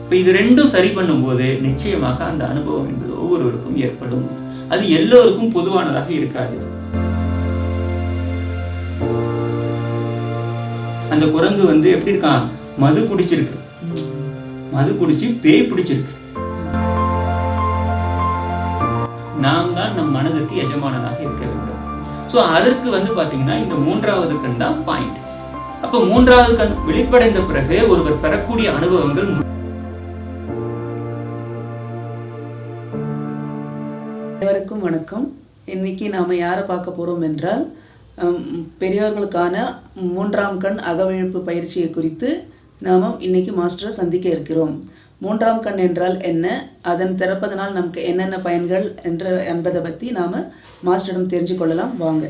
இப்போ இது ரெண்டும் சரி பண்ணும்போது நிச்சயமாக அந்த அனுபவம் என்பது ஒவ்வொருவருக்கும் ஏற்படும். அது எல்லோருக்கும் பொதுவானதாக இருக்காது. அந்த குரங்கு எப்படி இருக்கான், மது குடிச்சிருக்கு, மது குடிச்சு பேய் பிடிச்சிருக்கு. நாம் தான் நம் மனதிற்கு எஜமானனாக இருக்க வேண்டும். ஸோ அதற்கு பாத்தீங்கன்னா இந்த மூன்றாவது கண் தான் பாயிண்ட். அப்ப மூன்றாவது கண் வெளிப்படைந்த பிறகு ஒருவர் பெறக்கூடிய அனுபவங்கள். அனைவருக்கும் வணக்கம். இன்னைக்கு நாம யாரை பார்க்க போறோம் என்றால் பெரியோர்களுக்கான மூன்றாம் கண் அகவிழிப்பு பயிற்சியை குறித்து நாம இன்னைக்கு மாஸ்டரை சந்திக்க இருக்கிறோம். மூன்றாம் கண் என்றால் என்ன, அதன் திறப்பதனால் நமக்கு என்னென்ன பயன்கள் என்பதை பற்றி நாம் மாஸ்டரிடம் தெரிஞ்சு கொள்ளலாம். வாங்க.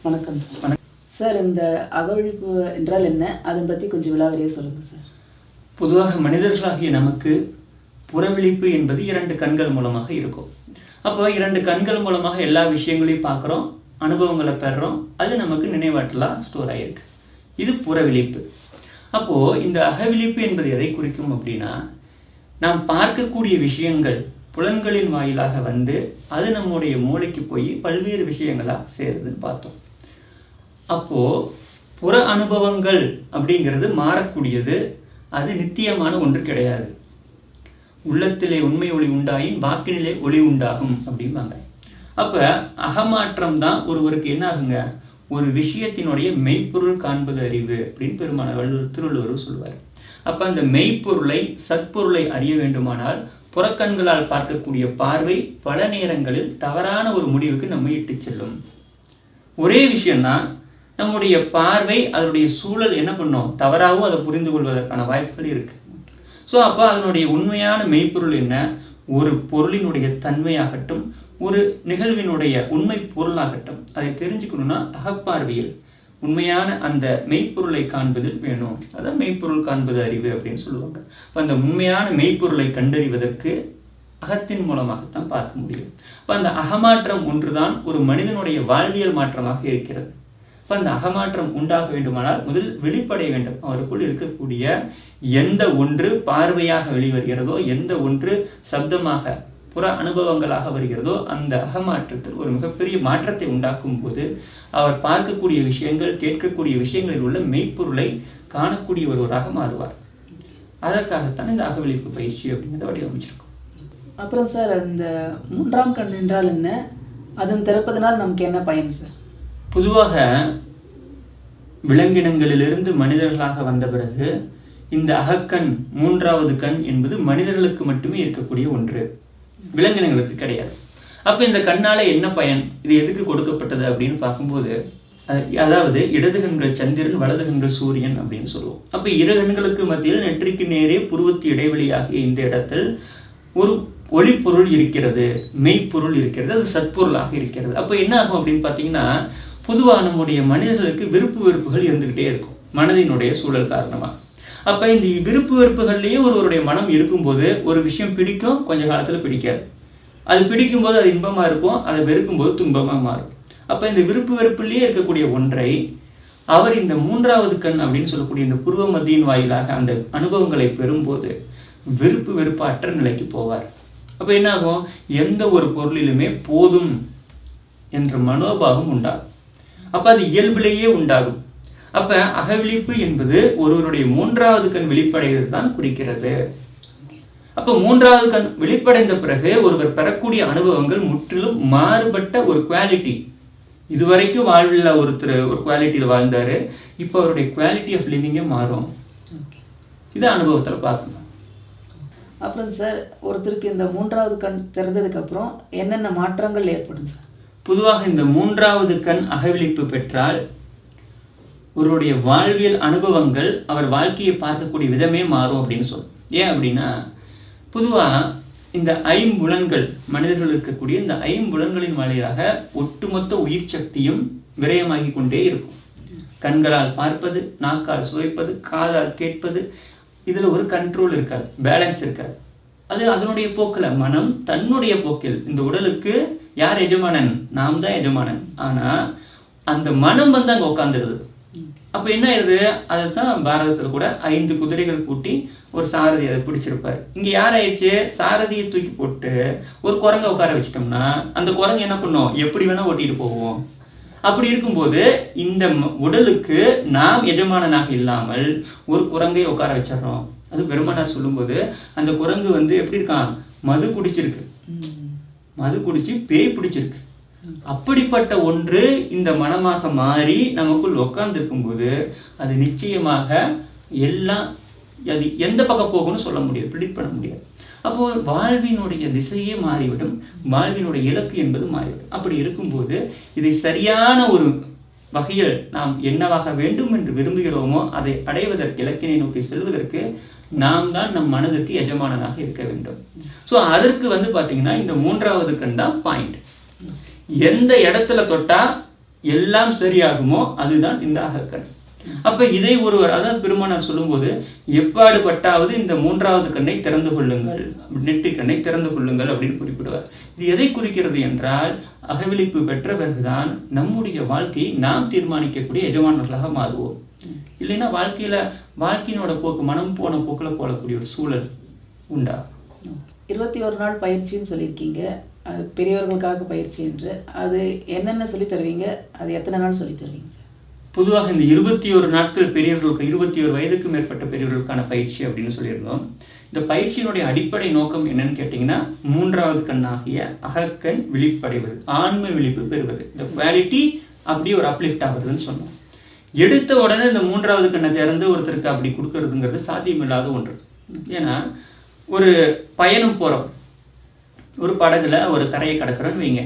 வணக்கம் சார். சார், இந்த அகவிழிப்பு என்றால் என்ன, அதன் பற்றி கொஞ்சம் விலாவரியாக சொல்லுங்கள் சார். பொதுவாக மனிதர்களாகிய நமக்கு புறவிழிப்பு என்பது 2 கண்கள் மூலமாக இருக்கும். அப்போ 2 கண்கள் மூலமாக எல்லா விஷயங்களையும் பார்க்குறோம், அனுபவங்களை பெறுறோம், அது நமக்கு நினைவாற்றலாக ஸ்டோர் ஆகிருக்கு. இது புறவிழிப்பு. அப்போது இந்த அகவிழிப்பு என்பது எதை குறிக்கும் அப்படின்னா, நாம் பார்க்கக்கூடிய விஷயங்கள் புலன்களின் வாயிலாக அது நம்முடைய மூளைக்கு போய் பல்வேறு விஷயங்களாக சேருதுன்னு பார்த்தோம். அப்போது புற அனுபவங்கள் அப்படிங்கிறது மாறக்கூடியது, அது நித்தியமான ஒன்று கிடையாது. உள்ளத்திலே உண்மை ஒளி உண்டாயின் வாக்கினிலே ஒளி உண்டாகும் அப்படிம்பாங்க. அப்போ அகமாற்றம் தான் ஒருவருக்கு என்ன ஆகுங்க, ஒரு விஷயத்தினுடைய மெய்ப்பொருள் காண்பது அறிவு அப்படின்னு பெருமான திருவள்ளுவர் சொல்லுவார். அப்போ அந்த மெய்ப்பொருளை சத்பொருளை அறிய வேண்டுமானால் புறக்கண்களால் பார்க்கக்கூடிய பார்வை பல நேரங்களில் தவறான ஒரு முடிவுக்கு நம்மை இட்டு செல்லும். ஒரே விஷயம்தான், நம்முடைய பார்வை அதனுடைய சூழல் என்ன பண்ணும், தவறாகவும் அதை புரிந்து கொள்வதற்கான வாய்ப்புகள் இருக்கு. ஸோ அப்போ அதனுடைய உண்மையான மெய்ப்பொருள் என்ன, ஒரு பொருளினுடைய தன்மையாகட்டும், ஒரு நிகழ்வினுடைய உண்மை பொருளாகட்டும், அதை தெரிஞ்சுக்கணும்னா அகப்பார்வையில் உண்மையான அந்த மெய்ப்பொருளை காண்பதில் வேணும். அதான் மெய்ப்பொருள் காண்பது அறிவு அப்படின்னு சொல்லுவாங்க. இப்போ அந்த உண்மையான மெய்ப்பொருளை கண்டறிவதற்கு அகத்தின் மூலமாகத்தான் பார்க்க முடியும். இப்போ அந்த அகமாற்றம் ஒன்றுதான் ஒரு மனிதனுடைய வாழ்வியல் மாற்றமாக இருக்கிறது. இப்போ அந்த அகமாற்றம் உண்டாக வேண்டுமானால் முதல் வெளிப்படைய வேண்டும். அவருக்குள் இருக்கக்கூடிய எந்த ஒன்று பார்வையாக வெளிவருகிறதோ, எந்த ஒன்று சப்தமாக புற அனுபவங்களாக வருகிறதோ, அந்த அகமாற்றத்தில் ஒரு மிகப்பெரிய மாற்றத்தை உண்டாக்கும் போது அவர் பார்க்கக்கூடிய விஷயங்கள், கேட்கக்கூடிய விஷயங்களில் உள்ள மெய்ப்பொருளை காணக்கூடிய ஒருவராக மாறுவார். அதற்காகத்தான் இந்த அகவிழிப்பு பயிற்சி அப்படிங்கிறத வடிவமைச்சிருக்கோம். அப்புறம் சார், அந்த மூன்றாம் கண் என்றால் என்ன, அதன் திறப்பதனால் நமக்கு என்ன பயன் சார்? பொதுவாக விலங்கினங்களிலிருந்து மனிதர்களாக வந்த பிறகு இந்த அகக்கண், மூன்றாவது கண் என்பது மனிதர்களுக்கு மட்டுமே இருக்கக்கூடிய ஒன்று, விலங்கினங்களுக்கு கிடையாது. அப்போ இந்த கண்ணால என்ன பயன், இது எதுக்கு கொடுக்கப்பட்டது அப்படின்னு பார்க்கும்போது, அதாவது இடது கண்கள் சந்திரன், வலது கண்கள் சூரியன் அப்படின்னு சொல்லுவோம். அப்போ 2 கண்களுக்கு மத்தியில் நெற்றிக்கு நேரே புருவத்து இடைவெளியாகிய இந்த இடத்தில் ஒரு ஒளிப்பொருள் இருக்கிறது, மெய்ப்பொருள் இருக்கிறது, அது சத்பொருளாக இருக்கிறது. அப்போ என்ன ஆகும் அப்படின்னு பார்த்தீங்கன்னா, பொதுவாக நம்முடைய மனிதர்களுக்கு விருப்பு வெறுப்புகள் இருந்துக்கிட்டே இருக்கும் மனதினுடைய சூழல் காரணமாக. அப்போ இந்த விருப்பு வெறுப்புகள்லேயே ஒருவருடைய மனம் இருக்கும்போது ஒரு விஷயம் பிடிக்கும், கொஞ்ச காலத்தில் பிடிக்காது. அது பிடிக்கும்போது அது இன்பமாக இருக்கும், அதை வெறுக்கும்போது துன்பமாக மாறும். அப்போ இந்த விருப்பு வெறுப்புலேயே இருக்கக்கூடிய ஒன்றை அவர் இந்த மூன்றாவது கண் அப்படின்னு சொல்லக்கூடிய இந்த புருவ மத்தியின் வாயிலாக அந்த அனுபவங்களை பெறும்போது விருப்பு வெறுப்பற்ற நிலைக்கு போவார். அப்போ என்ன ஆகும், எந்த ஒரு பொருளிலுமே போதும் என்ற மனோபாவம் உண்டாகும். அப்போ அது இயல்பிலேயே உண்டாகும். அப்ப அகவிழிப்பு என்பது ஒருவருடைய மூன்றாவது கண் வெளிப்படைவது தான் குறிக்கிறது. அப்ப மூன்றாவது கண் வெளிப்படைந்த பிறகு ஒருவர் பெறக்கூடிய அனுபவங்கள் முற்றிலும் மாறுபட்ட ஒரு குவாலிட்டி. இதுவரைக்கும் வாழ்வில் ஒருத்தர் ஒரு குவாலிட்டியில் வாழ்ந்தாரு, இப்போ அவருடைய குவாலிட்டி ஆஃப் லிவிங்கே மாறும். இதை அனுபவத்தில் பார்க்கணும். அப்புறம் சார், ஒருத்தருக்கு இந்த மூன்றாவது கண் திறந்ததுக்கு அப்புறம் என்னென்ன மாற்றங்கள் ஏற்படும் சார்? பொதுவாக இந்த மூன்றாவது கண் அகவிழிப்பு பெற்றால் ஒருவருடைய வாழ்வியல் அனுபவங்கள், அவர் வாழ்க்கையை பார்க்கக்கூடிய விதமே மாறும் அப்படின்னு சொல்லும். ஏன் அப்படின்னா, பொதுவாக இந்த 5 புலன்கள் மனிதர்கள் இருக்கக்கூடிய இந்த 5 புலன்களின் வழியாக ஒட்டுமொத்த உயிர் சக்தியும் விரயமாகி கொண்டே இருக்கும். கண்களால் பார்ப்பது, நாக்கால் சுவைப்பது, காதால் கேட்பது, இதில் ஒரு கண்ட்ரோல் இருக்காது, பேலன்ஸ் இருக்காது. அது அதனுடைய போக்கில், மனம் தன்னுடைய போக்கில். இந்த உடலுக்கு யார் எஜமானன்? நாம் தான் எஜமானன். ஆனால் அந்த மனம் அங்கே உட்காந்துருது. அப்போ என்ன ஆயிடுது, அதுதான் பாரதத்தில் கூட 5 குதிரைகள் பூட்டி ஒரு சாரதி அதை பிடிச்சிருப்பாரு. இங்கே யார் ஆயிடுச்சு, சாரதியை தூக்கி போட்டு ஒரு குரங்கை உட்கார வச்சிட்டோம்னா அந்த குரங்கு என்ன பண்ணும், எப்படி வேணா ஓட்டிட்டு போவோம். அப்படி இருக்கும்போது இந்த உடலுக்கு நாம் எஜமானனாக இல்லாமல் ஒரு குரங்கை உட்கார வச்சிடறோம். அது பெருமானார் சொல்லும்போது அந்த குரங்கு எப்படி இருக்கான், மது குடிச்சிருக்கு, மது குடிச்சு பேய் பிடிச்சிருக்கு. அப்படிப்பட்ட ஒன்று இந்த மனமாக மாறி நமக்குள் உட்கார்ந்துருக்கும் போது அது நிச்சயமாக எல்லாம் அது எந்த பக்கம் போகும்னு சொல்ல முடியாது, ப்ரிடிக்ட் பண்ண முடியாது. அப்போ வாழ்வினுடைய திசையே மாறிவிடும், வாழ்வினுடைய இலக்கு என்பது மாறிவிடும். அப்படி இருக்கும்போது இதை சரியான ஒரு வகையில் நாம் என்னவாக வேண்டும் என்று விரும்புகிறோமோ அதை அடைவதற்கு, இலக்கினை நோக்கி செல்வதற்கு நாம் தான் நம் மனதிற்கு எஜமானனாக இருக்க வேண்டும். ஸோ அதற்கு பார்த்தீங்கன்னா இந்த 3வது கண் தான் பாயிண்ட். எந்த இடத்துல தொட்டா எல்லாம் சரியாகுமோ அதுதான் இந்த அகக்கண். அப்ப இதை ஒருவர், அதாவது பெருமானார் சொல்லும்போது எப்பாடுபட்டாவது இந்த 3வது கண்ணை திறந்து கொள்ளுங்கள், நெற்றிக் கண்ணை திறந்து கொள்ளுங்கள் அப்படின்னு குறிப்பிடுவார். இது எதை குறிக்கிறது என்றால், அகவிழிப்பு பெற்ற பிறகுதான் நம்முடைய வாழ்க்கையை நாம் தீர்மானிக்கக்கூடிய எஜமானர்களாக மாறுவோம். இல்லைன்னா வாழ்க்கையினோட போக்கு, மனம் போன போக்கில் போகக்கூடிய ஒரு சூழல் உண்டா. 21 நாள் பயிற்சின்னு சொல்லியிருக்கீங்க, அது பெரியவர்களுக்காக பயிற்சி என்று. அது என்னென்ன சொல்லி தருவீங்க, அது எத்தனை நாள் சொல்லி தருவீங்க சார்? பொதுவாக இந்த 21 நாட்கள் பெரியவர்களுக்கு, 21 வயதுக்கு மேற்பட்ட பெரியவர்களுக்கான பயிற்சி அப்படின்னு சொல்லியிருந்தோம். இந்த பயிற்சியினுடைய அடிப்படை நோக்கம் என்னன்னு கேட்டிங்கன்னா, 3வது கண்ணாகிய அகக்கண் விழிப்படைவது, ஆன்ம விழிப்பு பெறுவது, இந்த குவாலிட்டி அப்படி ஒரு அப்லிஃப்ட் ஆகுதுன்னு சொன்னோம். எடுத்த உடனே இந்த 3வது கண்ணை திறந்து ஒருத்தருக்கு அப்படி கொடுக்கறதுங்கிறது சாத்தியமில்லாத ஒன்று. ஏன்னா ஒரு பயணம் போகிறோம், ஒரு படகுல ஒரு கரையை கடக்கிறோன்னு வைங்க,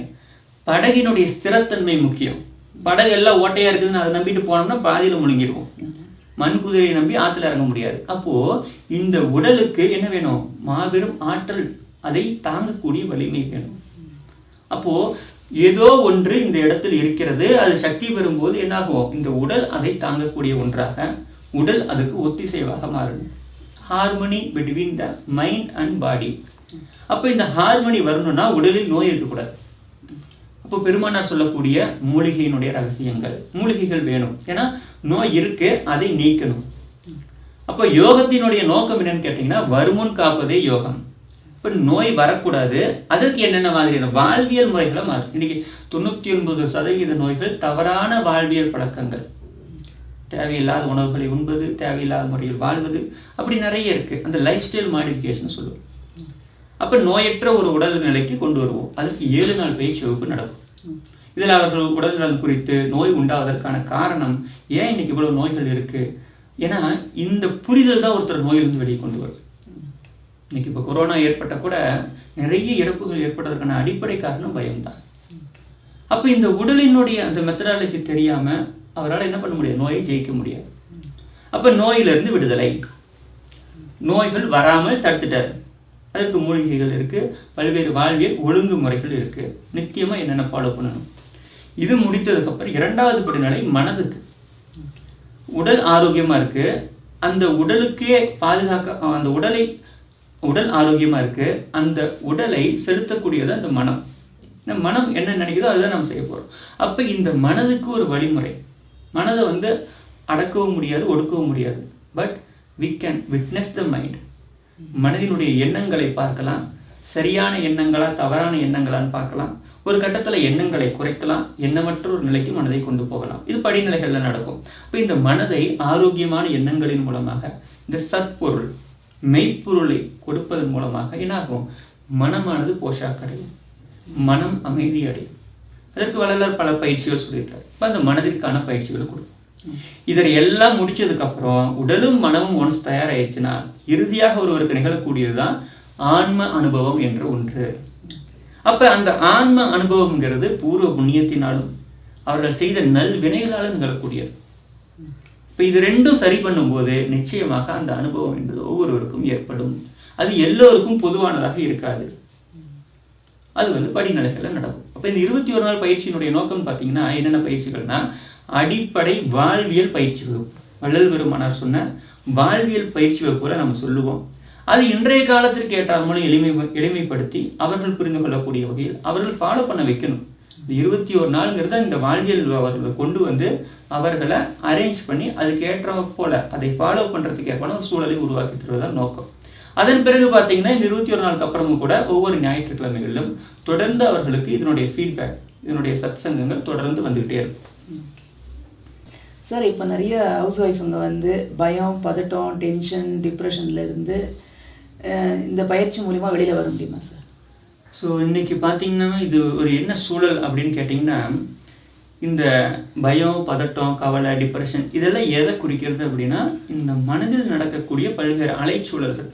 படகினுடைய ஸ்திரத்தன்மை முக்கியம். படகு எல்லாம் ஓட்டையா இருக்குதுன்னு அதை நம்பிட்டு போனோம்னா பாதியில் முழுங்கிடுவோம். மண் குதிரையை நம்பி ஆற்றுல இறங்க முடியாது. அப்போ இந்த உடலுக்கு என்ன வேணும், மாபெரும் ஆற்றல், அதை தாங்கக்கூடிய வலிமை வேணும். அப்போ ஏதோ ஒன்று இந்த இடத்தில் இருக்கிறது, அது சக்தி பெறும்போது என்னாகும், இந்த உடல் அதை தாங்கக்கூடிய ஒன்றாக, உடல் அதுக்கு ஒத்திசைவாக மாறும். Harmony between the mind and body. அப்போ இந்த ஹார்மனி வரணும்னா உடலில் நோய் இருக்கக்கூடாது. அப்போ பெருமானார் சொல்லக்கூடிய மூலிகையினுடைய ரகசியங்கள், மூலிகைகள் வேணும். ஏன்னா நோய் இருக்கு, அதை நீக்கணும். அப்போ யோகத்தினுடைய நோக்கம் என்னன்னு கேட்டிங்கன்னா, வருமுன் காப்பதே யோகம். இப்போ நோய் வரக்கூடாது, அதற்கு என்னென்ன மாதிரியான வாழ்வியல் முறைகளை மாறும். இன்னைக்கு 99% நோய்கள் தவறான வாழ்வியல் பழக்கங்கள், தேவையில்லாத உணவுகளை உண்பது, தேவையில்லாத முறையில் வாழ்வது, அப்படி நிறைய இருக்குது. அந்த லைஃப் ஸ்டைல் மாடிஃபிகேஷன் சொல்லுவோம். அப்போ நோயற்ற ஒரு உடல் நிலைக்கு கொண்டு வருவோம். அதுக்கு 7 நாள் பயிற்சி வகுப்பு நடக்கும். இதில் அவர்கள் உடல்நலம் குறித்து, நோய் உண்டாவதற்கான காரணம், ஏன் இன்னைக்கு இவ்வளோ நோய்கள் இருக்குது, ஏன்னா இந்த புரிதல் தான் ஒருத்தர் நோயிலிருந்து வெளியே கொண்டு வருது. இன்னைக்கு இப்போ கொரோனா ஏற்பட்ட கூட நிறைய இறப்புகள் ஏற்பட்டதற்கான அடிப்படை காரணம் பயம்தான். அப்போ இந்த உடலினுடைய அந்த மெத்தடாலஜி தெரியாமல் அவரால் என்ன பண்ண முடியாது, நோயை ஜெயிக்க முடியாது. அப்போ நோயிலிருந்து விடுதலை, நோய்கள் வராமல் தடுத்துட்டார். அதற்கு மூலிகைகள் இருக்குது, பல்வேறு வாழ்வியல் ஒழுங்குமுறைகள் இருக்குது, நிச்சயமாக என்னென்ன ஃபாலோ பண்ணணும். இது முடித்ததுக்கப்புறம் 2வது படிநிலை மனதுக்கு. உடல் ஆரோக்கியமாக இருக்குது, அந்த உடலுக்கே பாதுகாக்க, அந்த உடல் ஆரோக்கியமாக இருக்குது, அந்த உடலை செலுத்தக்கூடியது அந்த மனம். இந்த மனம் என்ன நினைக்குதோ அதுதான் நம்ம செய்ய போகிறோம். அப்போ இந்த மனதுக்கு ஒரு வழிமுறை. மனதை அடக்கவும் முடியாது, ஒடுக்கவும் முடியாது. But we can witness the mind. மனதினுடைய எண்ணங்களை பார்க்கலாம், சரியான எண்ணங்களா தவறான எண்ணங்களான்னு பார்க்கலாம். ஒரு கட்டத்தில் எண்ணங்களை குறைக்கலாம், எண்ணமற்ற ஒரு நிலைக்கு மனதை கொண்டு போகலாம். இது படிநிலைகளில் நடக்கும். இப்போ இந்த மனதை ஆரோக்கியமான எண்ணங்களின் மூலமாக, இந்த சத்பொருள் மெய்ப்பொருளை கொடுப்பதன் மூலமாக என்னாகும், மனமானது போஷாக்கடையும், மனம் அமைதி அடையும். அதற்கு வள்ளலார் பல பயிற்சிகள் சொல்லியிருக்காரு. இப்போ அந்த மனதிற்கான பயிற்சிகளை கொடுக்கும். இதை எல்லாம் முடிச்சதுக்கப்புறம் உடலும் மனமும் ஒன்ஸ் தயாராகிடுச்சுன்னா இறுதியாக ஒருவருக்கு நிகழக்கூடியது தான் ஆன்ம அனுபவம் என்ற ஒன்று. அப்போ அந்த ஆன்ம அனுபவம்ங்கிறது பூர்வ புண்ணியத்தினாலும் அவர்கள் செய்த நல் வினைகளாலும் நிகழக்கூடியது. இப்போ இது ரெண்டும் சரி பண்ணும்போது நிச்சயமாக அந்த அனுபவம் என்பது ஒவ்வொருவருக்கும் ஏற்படும். அது எல்லோருக்கும் பொதுவானதாக இருக்காது. அது படிநிலைகளில் நடக்கும். அப்போ இந்த 21 நாள் பயிற்சியினுடைய நோக்கம் பார்த்தீங்கன்னா என்னென்ன பயிற்சிகள்னா, அடிப்படை வாழ்வியல் பயிற்சி வகுப்பு. வள்ளல் பெருமானார் சொன்ன வாழ்வியல் பயிற்சி வகுப்புல நம்ம சொல்லுவோம். அது இன்றைய காலத்திற்கு ஏற்றால் மூலம் எளிமைப்படுத்தி அவர்கள் புரிந்து கொள்ளக்கூடிய வகையில் அவர்கள் ஃபாலோ பண்ண வைக்கணும். இந்த 21 நாளுங்கிறத இந்த வாழ்வியல் அவர்களை கொண்டு வந்து அவர்களை அரேஞ்ச் பண்ணி அதுக்கு ஏற்ற போல அதை ஃபாலோ பண்ணுறதுக்கு ஏற்பான ஒரு சூழலை உருவாக்கி தருவதுதான் நோக்கம். அதன் பிறகு பார்த்தீங்கன்னா இந்த 21 நாளுக்கு அப்புறமும் கூட ஒவ்வொரு ஞாயிற்றுக்கிழமைகளிலும் தொடர்ந்து அவர்களுக்கு இதனுடைய ஃபீட்பேக், இதனுடைய சத்சங்கங்கள் தொடர்ந்து வந்துக்கிட்டே இருக்கும். சார், இப்போ நிறைய ஹவுஸ் ஒய்ஃபுங்க வந்து பயம், பதட்டம், டென்ஷன், டிப்ரெஷன்ல இருந்து இந்த பயிற்சி மூலிமா வெளியில் வர முடியுமா சார்? ஸோ இன்னைக்கு பார்த்தீங்கன்னா இது ஒரு என்ன சூழல் அப்படின்னு கேட்டிங்கன்னா, இந்த பயம், பதட்டம், கவலை, டிப்ரெஷன் இதெல்லாம் எதை குறிக்கிறது அப்படின்னா, இந்த மனதில் நடக்கக்கூடிய பல்வேறு அலைச்சூழல்கள்.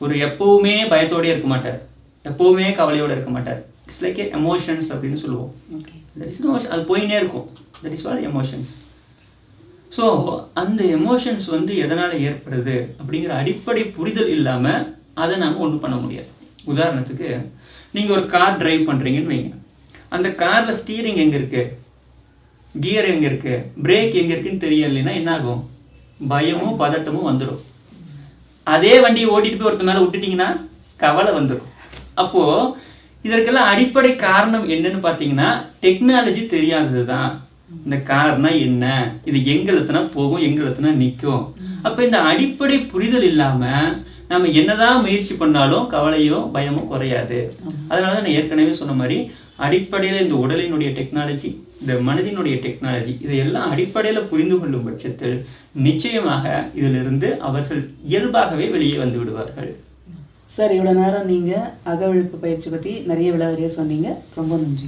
ஒரு எப்போவுமே பயத்தோடயே இருக்க மாட்டார், எப்போவுமே கவலையோடு இருக்க மாட்டார். இட்ஸ் லைக் எமோஷன்ஸ் அப்படின்னு சொல்லுவோம். ஓகே, தட் இஸ் எமோஷன், அது போயினே இருக்கும். That is what emotions. So அந்த எமோஷன்ஸ் வந்து எதனால் ஏற்படுது அப்படிங்கிற அடிப்படை புரிதல் இல்லாமல் அதை நாம் ஒன்றும் பண்ண முடியாது. உதாரணத்துக்கு நீங்கள் ஒரு கார் டிரைவ் பண்ணுறீங்கன்னு வைங்க. அந்த காரில் ஸ்டீரிங் எங்கே இருக்குது, கியர் எங்கே இருக்குது, பிரேக் எங்கே இருக்குன்னு தெரியலைன்னா என்ன ஆகும்? பயமும் பதட்டமும் வந்துடும். அதே வண்டியை ஓட்டிட்டு போய் ஒருத்தர் மேலே விட்டுட்டிங்கன்னா கவலை வந்துடும். அப்போது இதற்கெல்லாம் அடிப்படை காரணம் என்னன்னு பார்த்தீங்கன்னா, டெக்னாலஜி தெரியாதது தான். இந்த கார்னா என்ன, இது எங்களுத்துனா போகும், எங்களுத்துனா நிற்கும். அப்போ இந்த அடிப்படை புரிதல் இல்லாமல் நம்ம என்னதான் முயற்சி பண்ணாலும் கவலையும் பயமும் குறையாது. அதனால தான் நான் ஏற்கனவே சொன்ன மாதிரி அடிப்படையில் இந்த உடலினுடைய டெக்னாலஜி, இந்த மனதினுடைய டெக்னாலஜி இதையெல்லாம் அடிப்படையில் புரிந்து கொள்ளும் பட்சத்தில் நிச்சயமாக இதிலிருந்து அவர்கள் இயல்பாகவே வெளியே வந்து விடுவார்கள். சார், இவ்வளோ நேரம் நீங்கள் அகவிழிப்பு பயிற்சி பற்றி நிறைய விலாவரியாக சொன்னீங்க. ரொம்ப நன்றி.